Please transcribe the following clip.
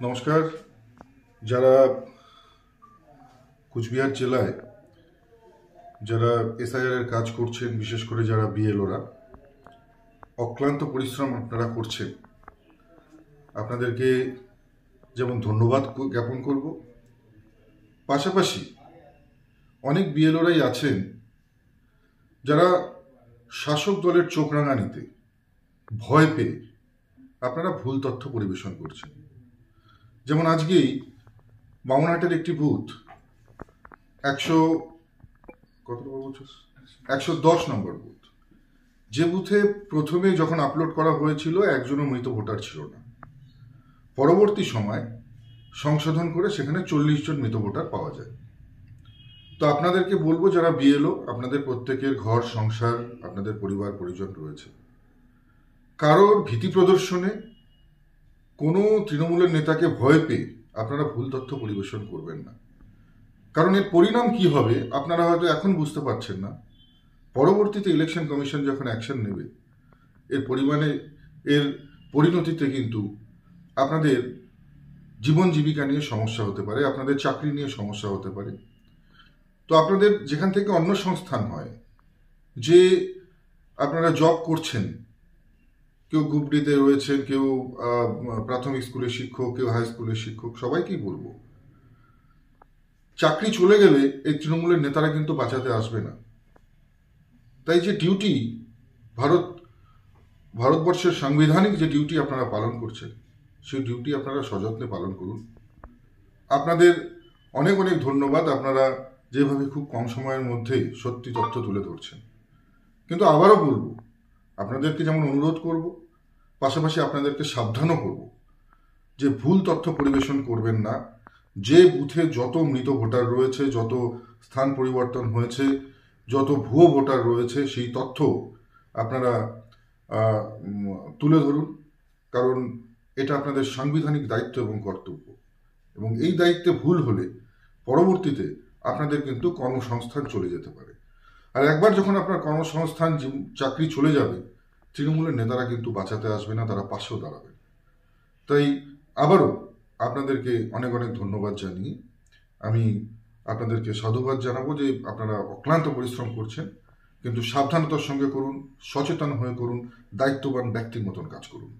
নমস্কার। যারা কুচবিহার জেলায় যারা এসআইআর এর কাজ করছেন, বিশেষ করে যারা বিএলওরা অক্লান্ত পরিশ্রম আপনারা করছেন, আপনাদেরকে যেমন ধন্যবাদ জ্ঞাপন করব, পাশাপাশি অনেক বিএলওরাই আছেন যারা শাসক দলের চোখ রাঙানিতে ভয় পেয়ে আপনারা ভুল তথ্য পরিবেশন করছেন। যেমন আজকেই বামুনহাটের একটি বুথ 110 নম্বর বুথ, যে বুথে প্রথমে যখন আপলোড করা হয়েছিল একজনও মৃত ভোটার ছিল না। পরবর্তী সময় সংশোধন করে সেখানে 40 জন মৃত ভোটার পাওয়া যায়। তো আপনাদেরকে বলবো, যারা বিএলও, আপনাদের প্রত্যেকের ঘর সংসার, আপনাদের পরিবার পরিজন রয়েছে, কারোর ভীতি প্রদর্শনে কোনো তৃণমূলের নেতাকে ভয় পেয়ে আপনারা ভুল তথ্য পরিবেশন করবেন না। কারণ এর পরিণাম কি হবে আপনারা হয়তো এখন বুঝতে পারছেন না, পরবর্তীতে ইলেকশন কমিশন যখন অ্যাকশন নেবে এর পরিণতিতে কিন্তু আপনাদের জীবন জীবিকা নিয়ে সমস্যা হতে পারে, আপনাদের চাকরি নিয়ে সমস্যা হতে পারে। তো আপনাদের যেখান থেকে অন্য সংস্থান হয়, যে আপনারা জব করছেন, কেউ গ্রুপ ডিতে রয়েছেন, কেউ প্রাথমিক স্কুলের শিক্ষক, কেউ হাই স্কুলের শিক্ষক, সবাইকেই বলবো, চাকরি চলে গেলে এই তৃণমূলের নেতারা কিন্তু বাঁচাতে আসবে না। তাই যে ডিউটি, ভারতবর্ষের সাংবিধানিক যে ডিউটি আপনারা পালন করছেন, সেই ডিউটি আপনারা সযত্নে পালন করুন। আপনাদের অনেক অনেক ধন্যবাদ, আপনারা যেভাবে খুব কম সময়ের মধ্যেই সত্যি তথ্য তুলে ধরছেন। কিন্তু আবারও বলবো, আপনাদেরকে যেমন অনুরোধ করব, পাশাপাশি আপনাদেরকে সাবধানও করব যে ভুল তথ্য পরিবেশন করবেন না। যে বুথে যত মৃত ভোটার রয়েছে, যত স্থান পরিবর্তন হয়েছে, যত ভুয়ো ভোটার রয়েছে, সেই তথ্য আপনারা তুলে ধরুন। কারণ এটা আপনাদের সাংবিধানিক দায়িত্ব এবং কর্তব্য, এবং এই দায়িত্বে ভুল হলে পরবর্তীতে আপনাদের কিন্তু কর্মসংস্থান চলে যেতে পারে। আর একবার যখন আপনার কর্মসংস্থান, চাকরি চলে যাবে, তৃণমূলের নেতারা কিন্তু বাঁচাতে আসবে না, তারা পাশেও দাঁড়াবে। তাই আবারও আপনাদেরকে অনেক অনেক ধন্যবাদ জানিয়ে আমি আপনাদেরকে সাধুবাদ জানাবো যে আপনারা অক্লান্ত পরিশ্রম করছেন, কিন্তু সাবধানতার সঙ্গে করুন, সচেতন হয়ে করুন, দায়িত্ববান ব্যক্তির মতন কাজ করুন।